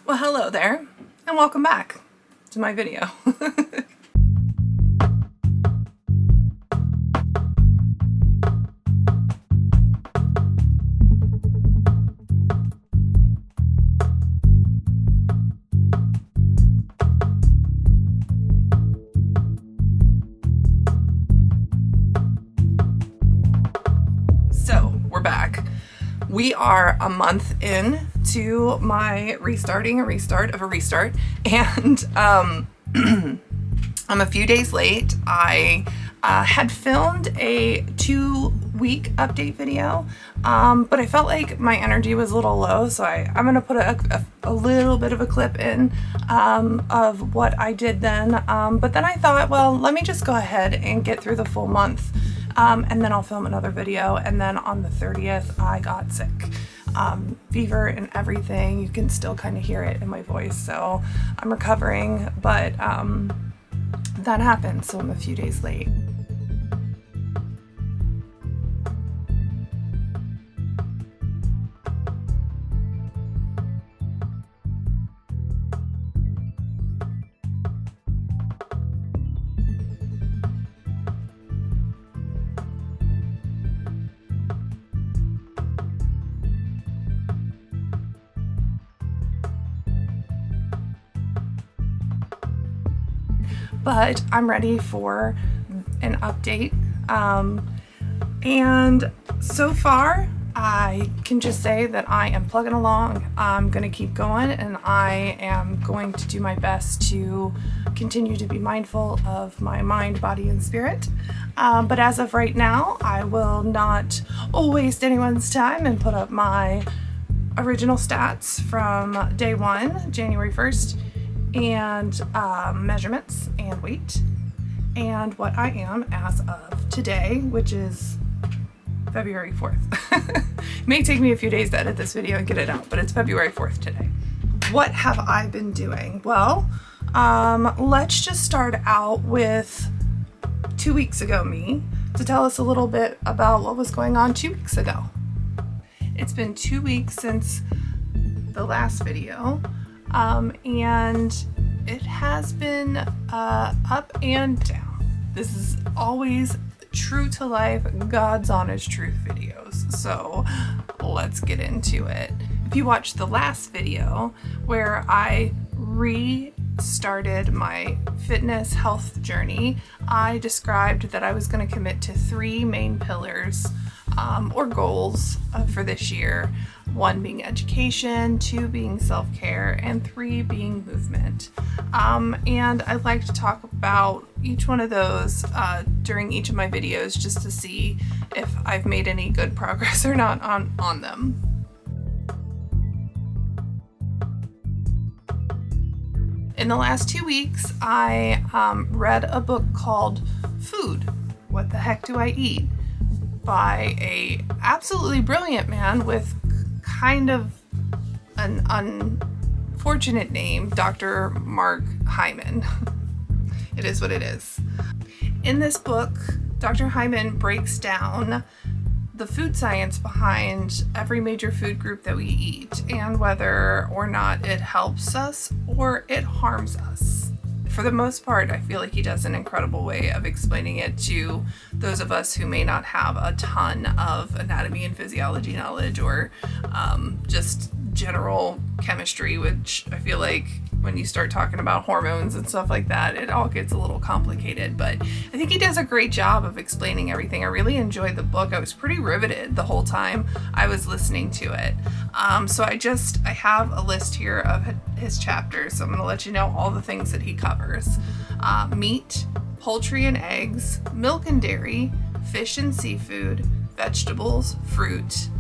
Well, hello there, and welcome back to my video. So, we're back. We are a month in to my restarting a restart of a restart, and I'm a few days late. I had filmed a 2-week update video, but I felt like my energy was a little low, so I'm gonna put a little bit of a clip in of what I did then, but then I thought, well, let me just go ahead and get through the full month. And then I'll film another video. And then on the 30th, I got sick. Fever and everything. You can still kind of hear it in my voice. So I'm recovering, but that happened. So I'm a few days late. But I'm ready for an update. And so far, I can just say that I am plugging along. I'm gonna keep going, and I am going to do my best to continue to be mindful of my mind, body, and spirit. But as of right now, I will not waste anyone's time and put up my original stats from day one, January 1st, and measurements and weight, and what I am as of today, which is February 4th. It may take me a few days to edit this video and get it out, but it's February 4th today. What have I been doing? Well, let's just start out with 2 weeks ago me, to tell us a little bit about what was going on 2 weeks ago. It's been 2 weeks since the last video. And it has been up and down. This is always true to life, God's honest truth videos. So let's get into it. If you watched the last video where I restarted my fitness health journey, I described that I was going to commit to 3 main pillars or goals for this year. 1 being education, 2 being self-care, and 3 being movement. And I'd like to talk about each one of those during each of my videos, just to see if I've made any good progress or not on them. In the last 2 weeks, I read a book called Food, What the Heck Do I Eat? By a absolutely brilliant man with kind of an unfortunate name, Dr. Mark Hyman. It is what it is. In this book, Dr. Hyman breaks down the food science behind every major food group that we eat, and whether or not it helps us or it harms us. For the most part, I feel like he does an incredible way of explaining it to those of us who may not have a ton of anatomy and physiology knowledge, or just general chemistry, which I feel like when you start talking about hormones and stuff like that, it all gets a little complicated. But I think he does a great job of explaining everything. I really enjoyed the book. I was pretty riveted the whole time I was listening to it. So I have a list here of his chapters. So I'm going to let you know all the things that he covers. Meat, poultry and eggs, milk and dairy, fish and seafood, vegetables, fruit,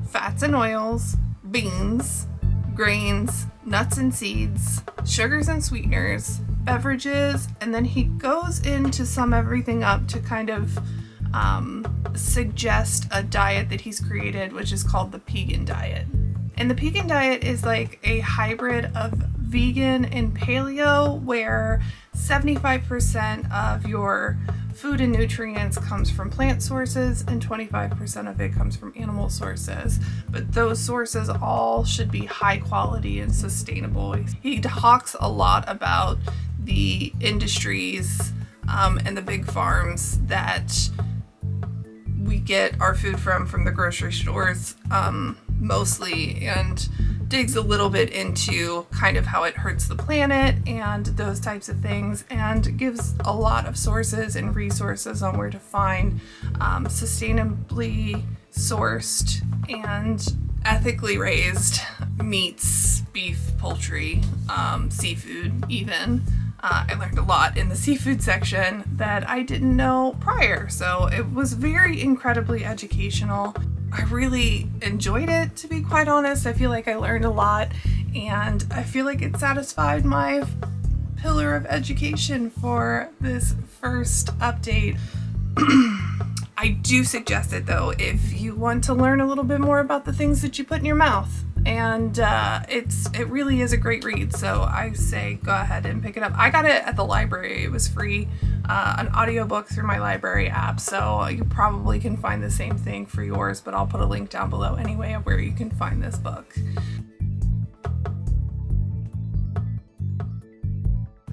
fats and oils, beans, grains, nuts and seeds, sugars and sweeteners, beverages, and then he goes into sum everything up to kind of suggest a diet that he's created, which is called the Pegan diet. And the Pegan diet is like a hybrid of vegan and paleo, where 75% of your food and nutrients comes from plant sources and 25% of it comes from animal sources. But those sources all should be high quality and sustainable. He talks a lot about the industries and the big farms that we get our food from the grocery stores mostly, and digs a little bit into kind of how it hurts the planet and those types of things, and gives a lot of sources and resources on where to find sustainably sourced and ethically raised meats, beef, poultry, seafood even. I learned a lot in the seafood section that I didn't know prior, so it was very incredibly educational. I really enjoyed it, to be quite honest. I feel like I learned a lot, and I feel like it satisfied my pillar of education for this first update. I do suggest it though if you want to learn a little bit more about the things that you put in your mouth. And it really is a great read, so I say go ahead and pick it up. I got it at the library. It was free, an audiobook through my library app, so you probably can find the same thing for yours, but I'll put a link down below anyway of where you can find this book.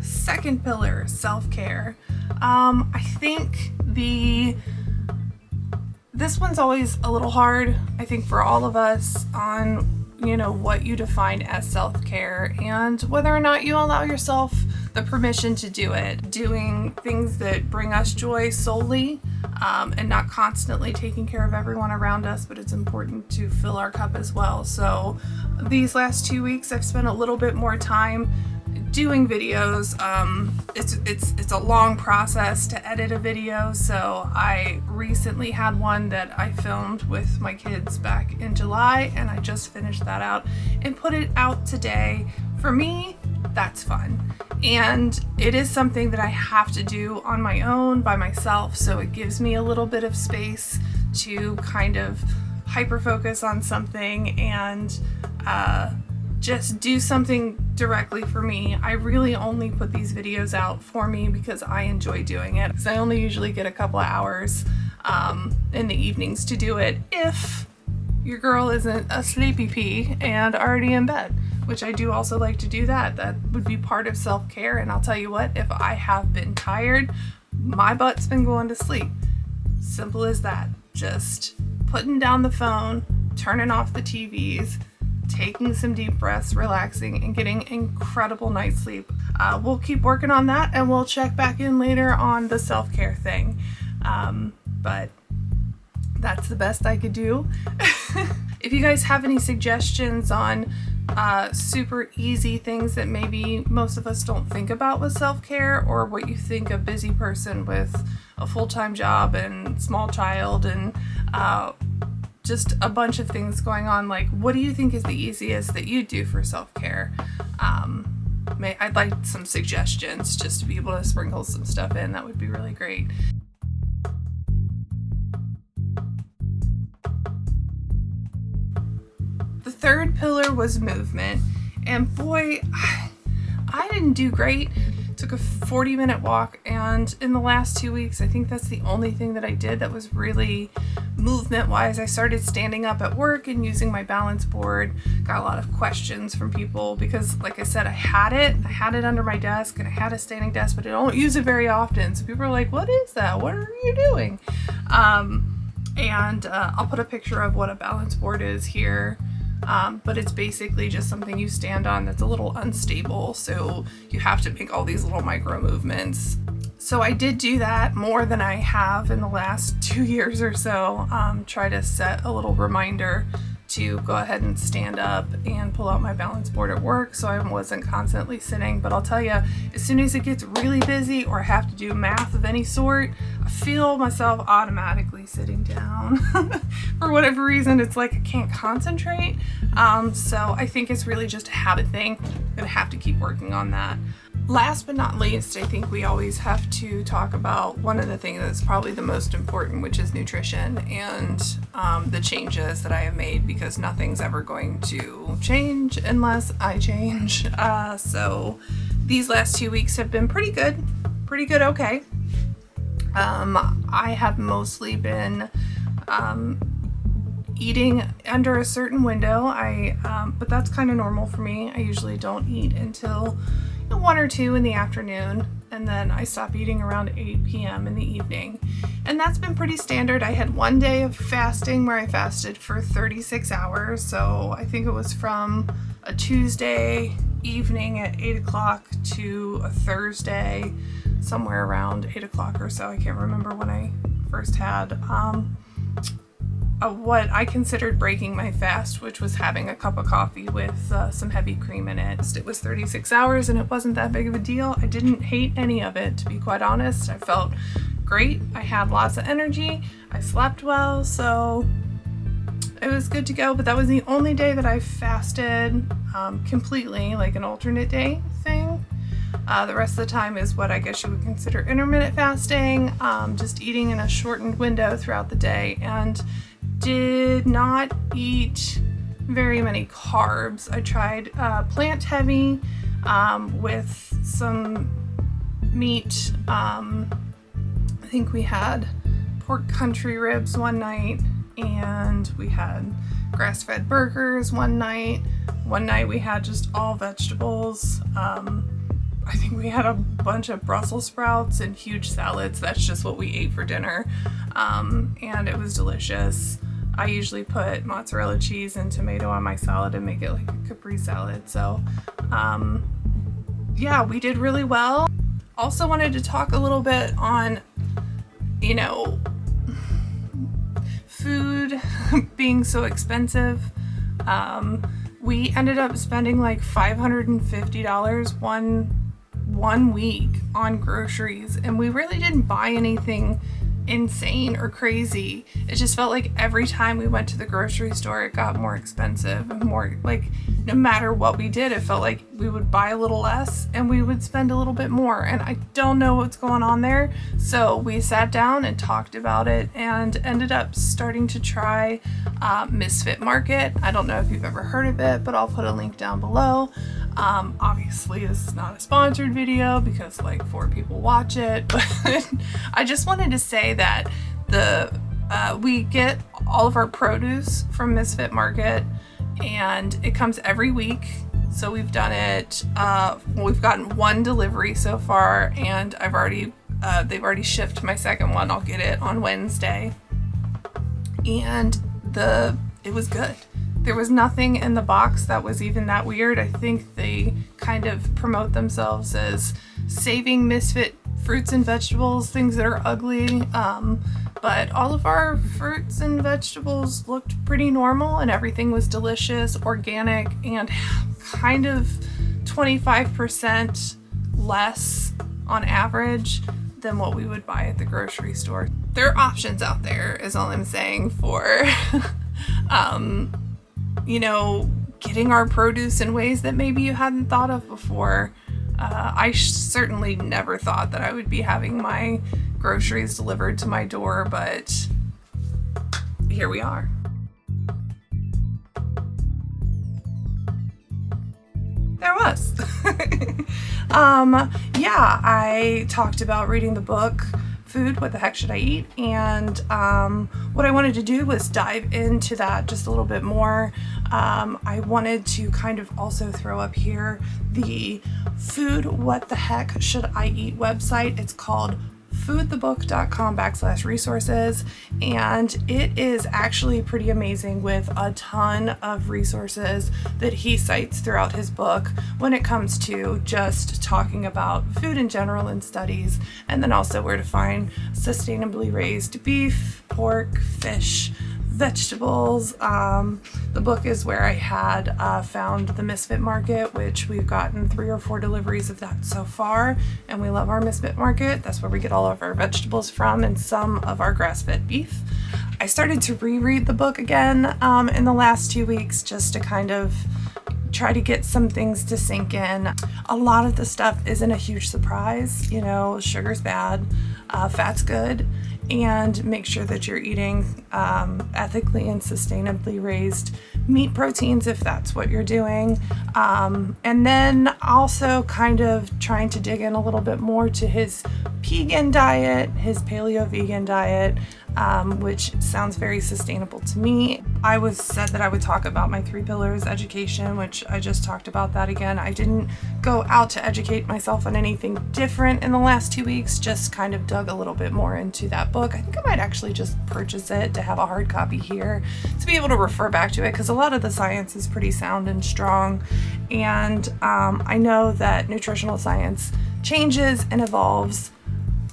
Second pillar, self-care. I think this one's always a little hard, I think, for all of us on what you define as self-care and whether or not you allow yourself the permission to do it. Doing things that bring us joy solely, and not constantly taking care of everyone around us, but it's important to fill our cup as well. So these last 2 weeks I've spent a little bit more time doing videos. It's a long process to edit a video, so I recently had one that I filmed with my kids back in July, and I just finished that out and put it out today. For me, that's fun, and it is something that I have to do on my own by myself, so it gives me a little bit of space to kind of hyper focus on something and just do something directly for me. I really only put these videos out for me because I enjoy doing it, because I only usually get a couple of hours in the evenings to do it if your girl isn't a sleepy pea and already in bed, which I do also like to do that. That would be part of self-care, and I'll tell you what, if I have been tired, my butt's been going to sleep. Simple as that. Just putting down the phone, turning off the TVs, taking some deep breaths, relaxing, and getting incredible night's sleep. We'll keep working on that, and we'll check back in later on the self-care thing. But that's the best I could do. If you guys have any suggestions on super easy things that maybe most of us don't think about with self-care, or what you think a busy person with a full-time job and small child and just a bunch of things going on, like what do you think is the easiest that you do for self-care? I'd like some suggestions just to be able to sprinkle some stuff in. That would be really great. The third pillar was movement, and boy, I didn't do great. Took a 40-minute walk, and in the last 2 weeks, I think that's the only thing that I did that was really movement-wise. I started standing up at work and using my balance board. Got a lot of questions from people because, like I said, I had it under my desk, and I had a standing desk, but I don't use it very often. So people are like, "What is that? What are you doing?" And I'll put a picture of what a balance board is here. But it's basically just something you stand on that's a little unstable, so you have to make all these little micro movements. So I did do that more than I have in the last 2 years or so. Try to set a little reminder to go ahead and stand up and pull out my balance board at work so I wasn't constantly sitting. But I'll tell you, as soon as it gets really busy or I have to do math of any sort, I feel myself automatically sitting down. For whatever reason, it's like I can't concentrate. So I think it's really just a habit thing. I'm gonna have to keep working on that. Last but not least, I think we always have to talk about one of the things that's probably the most important, which is nutrition and the changes that I have made, because nothing's ever going to change unless I change. So these last 2 weeks have been pretty good, okay. I have mostly been eating under a certain window. But that's kind of normal for me. I usually don't eat until 1 or 2 in the afternoon, and then I stop eating around 8 p.m. in the evening. And that's been pretty standard. I had one day of fasting where I fasted for 36 hours. So I think it was from a Tuesday evening at 8 o'clock to a Thursday somewhere around 8 o'clock or so. I can't remember when I first had what I considered breaking my fast, which was having a cup of coffee with some heavy cream in it. It was 36 hours and it wasn't that big of a deal. I didn't hate any of it, to be quite honest. I felt great. I had lots of energy. I slept well, so it was good to go. But that was the only day that I fasted completely, like an alternate day thing. The rest of the time is what I guess you would consider intermittent fasting, just eating in a shortened window throughout the day, and did not eat very many carbs. I tried plant heavy with some meat. I think we had pork country ribs one night, and we had grass-fed burgers one night. One night we had just all vegetables. I think we had a bunch of Brussels sprouts and huge salads. That's just what we ate for dinner. And it was delicious. I usually put mozzarella cheese and tomato on my salad and make it like a Capri salad. So, yeah, we did really well. Also wanted to talk a little bit on, food being so expensive. We ended up spending like $550 one week on groceries, and we really didn't buy anything insane or crazy. It just felt like every time we went to the grocery store, it got more expensive and more, like, no matter what we did, it felt like we would buy a little less and we would spend a little bit more, and I don't know what's going on there. So we sat down and talked about it and ended up starting to try Misfit Market. I don't know if you've ever heard of it, but I'll put a link down below. Obviously this is not a sponsored video because like 4 people watch it, but I just wanted to say that we get all of our produce from Misfit Market, and it comes every week. So we've done it, we've gotten 1 delivery so far, and they've already shipped my second one. I'll get it on Wednesday, and it was good. There was nothing in the box that was even that weird. I think they kind of promote themselves as saving Misfit fruits and vegetables, things that are ugly. But all of our fruits and vegetables looked pretty normal, and everything was delicious, organic, and kind of 25% less on average than what we would buy at the grocery store. There are options out there, is all I'm saying, for getting our produce in ways that maybe you hadn't thought of before. I certainly never thought that I would be having my groceries delivered to my door, but here we are. There was. Yeah, I talked about reading the book Food, What the Heck Should I Eat? And what I wanted to do was dive into that just a little bit more. I wanted to kind of also throw up here the Food, What the Heck Should I Eat website. It's called foodthebook.com/resources, and it is actually pretty amazing with a ton of resources that he cites throughout his book when it comes to just talking about food in general and studies, and then also where to find sustainably raised beef, pork, fish, vegetables. The book is where I had found the Misfit Market, which we've gotten 3 or 4 deliveries of that so far, and we love our Misfit Market. That's where we get all of our vegetables from and some of our grass-fed beef. I started to reread the book again in the last 2 weeks just to kind of try to get some things to sink in. A lot of the stuff isn't a huge surprise. Sugar's bad, fat's good, and make sure that you're eating ethically and sustainably raised meat proteins if that's what you're doing. And then also kind of trying to dig in a little bit more to his Pegan diet, his paleo vegan diet, which sounds very sustainable to me. I said that I would talk about my 3 pillars education, which I just talked about that again. I didn't go out to educate myself on anything different in the last 2 weeks, just kind of dug a little bit more into that book. I think I might actually just purchase it to have a hard copy here to be able to refer back to it, because a lot of the science is pretty sound and strong. And I know that nutritional science changes and evolves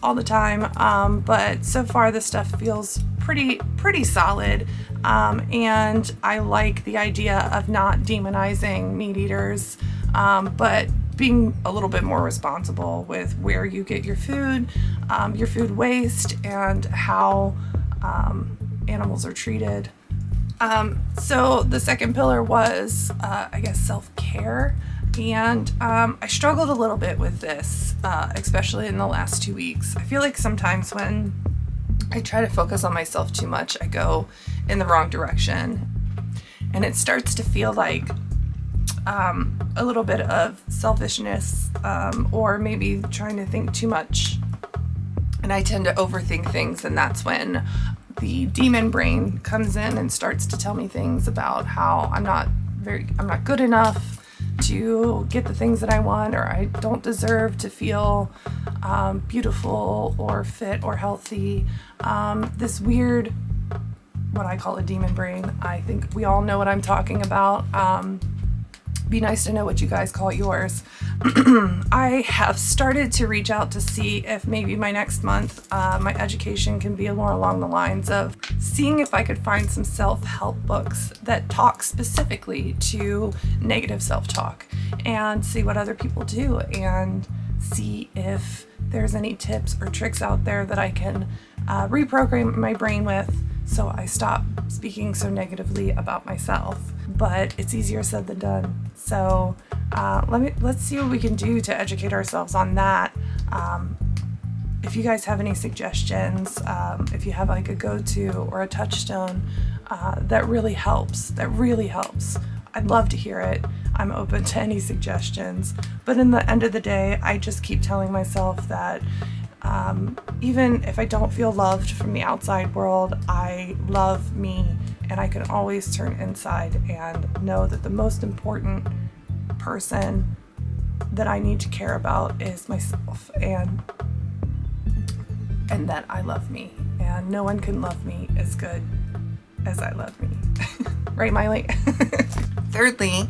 all the time, but so far this stuff feels pretty solid, and I like the idea of not demonizing meat eaters, but being a little bit more responsible with where you get your food waste, and how animals are treated. So the second pillar was, I guess, self-care. And I struggled a little bit with this, especially in the last 2 weeks. I feel like sometimes when I try to focus on myself too much, I go in the wrong direction. And it starts to feel like a little bit of selfishness, or maybe trying to think too much. And I tend to overthink things, and that's when the demon brain comes in and starts to tell me things about how I'm not good enough to get the things that I want, or I don't deserve to feel beautiful or fit or healthy. This weird, what I call a demon brain. I think we all know what I'm talking about. Be nice to know what you guys call yours. I have started to reach out to see if maybe my next month, my education can be more along the lines of seeing if I could find some self-help books that talk specifically to negative self-talk, and see what other people do, and see if there's any tips or tricks out there that I can reprogram my brain with, so I stop speaking so negatively about myself. But it's easier said than done. So let's see what we can do to educate ourselves on that. If you guys have any suggestions, if you have like a go-to or a touchstone that really helps, I'd love to hear it. I'm open to any suggestions. But in the end of the day, I just keep telling myself that even if I don't feel loved from the outside world, I love me, and I can always turn inside and know that the most important person that I need to care about is myself, and that I love me, and no one can love me as good as I love me. Right, Miley? Thirdly,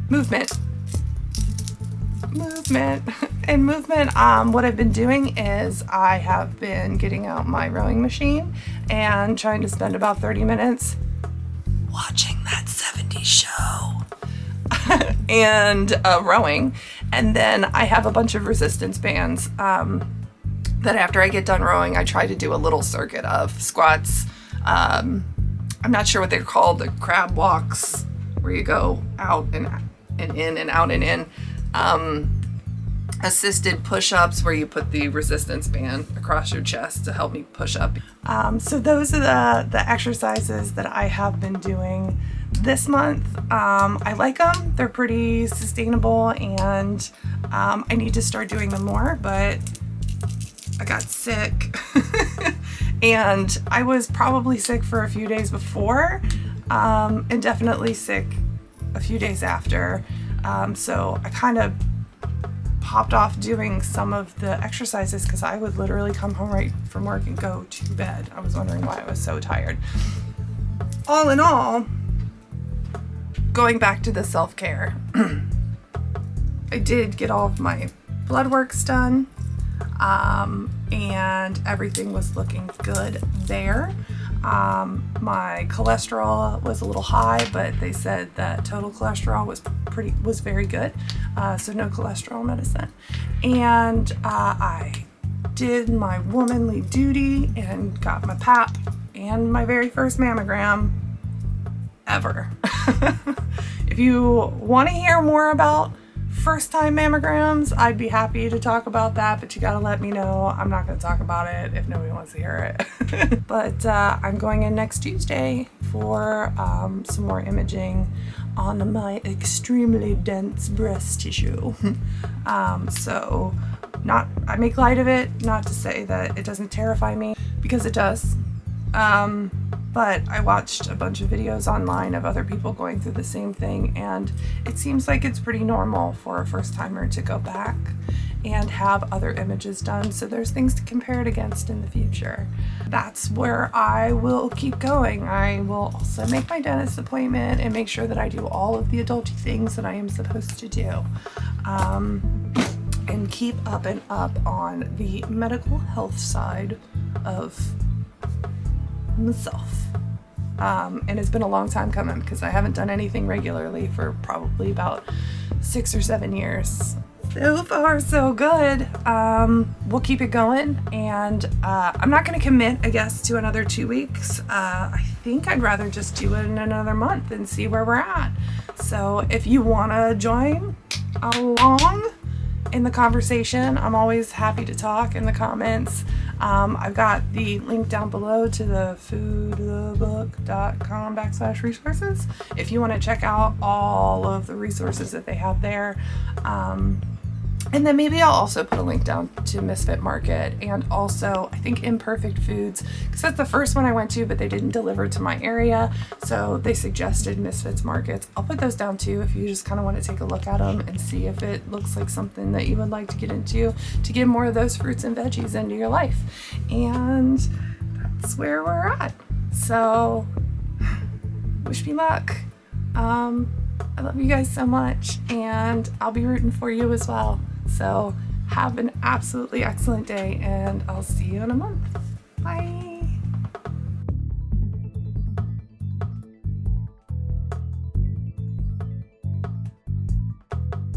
movement. And movement, what I've been doing is I have been getting out my rowing machine and trying to spend about 30 minutes watching that 70s show and rowing. And then I have a bunch of resistance bands that after I get done rowing, I try to do a little circuit of squats. I'm not sure what they're called, the crab walks, where you go out and in and out and in. Assisted push-ups, where you put the resistance band across your chest to help me push up. So those are the exercises that I have been doing this month. I like them. They're pretty sustainable, and I need to start doing them more, but I got sick. And I was probably sick for a few days before, and definitely sick a few days after. So I kind of popped off doing some of the exercises because I would literally come home right from work and go to bed. I was wondering why I was so tired. All in all, going back to the self-care, I did get all of my blood works done, and everything was looking good there. My cholesterol was a little high, but they said that total cholesterol was very good, so no cholesterol medicine. And I did my womanly duty and got my PAP and my very first mammogram ever. If you want to hear more about first time mammograms, I'd be happy to talk about that, but you gotta let me know. I'm not gonna talk about it if nobody wants to hear it. But I'm going in next Tuesday for some more imaging on my extremely dense breast tissue. So I make light of it, not to say that it doesn't terrify me, because it does. But I watched a bunch of videos online of other people going through the same thing, and it seems like it's pretty normal for a first timer to go back and have other images done, so there's things to compare it against in the future. That's where I will keep going. I will also make my dentist appointment and make sure that I do all of the adulty things that I am supposed to do. And keep up and up on the medical health side of myself. And it's been a long time coming because I haven't done anything regularly for probably about 6 or 7 years. So far, so good. We'll keep it going, and I'm not going to commit, I guess, to another 2 weeks. I think I'd rather just do it in another month and see where we're at. So if you want to join along in the conversation, I'm always happy to talk in the comments. I've got the link down below to the foodbook.com/resources if you want to check out all of the resources that they have there. And then maybe I'll also put a link down to Misfit Market, and also I think Imperfect Foods, because that's the first one I went to, but they didn't deliver to my area, so they suggested Misfits Markets. I'll put those down too if you just kind of want to take a look at them and see if it looks like something that you would like to get into to get more of those fruits and veggies into your life. And that's where we're at. So wish me luck. I love you guys so much, and I'll be rooting for you as well. So have an absolutely excellent day, and I'll see you in a month. Bye.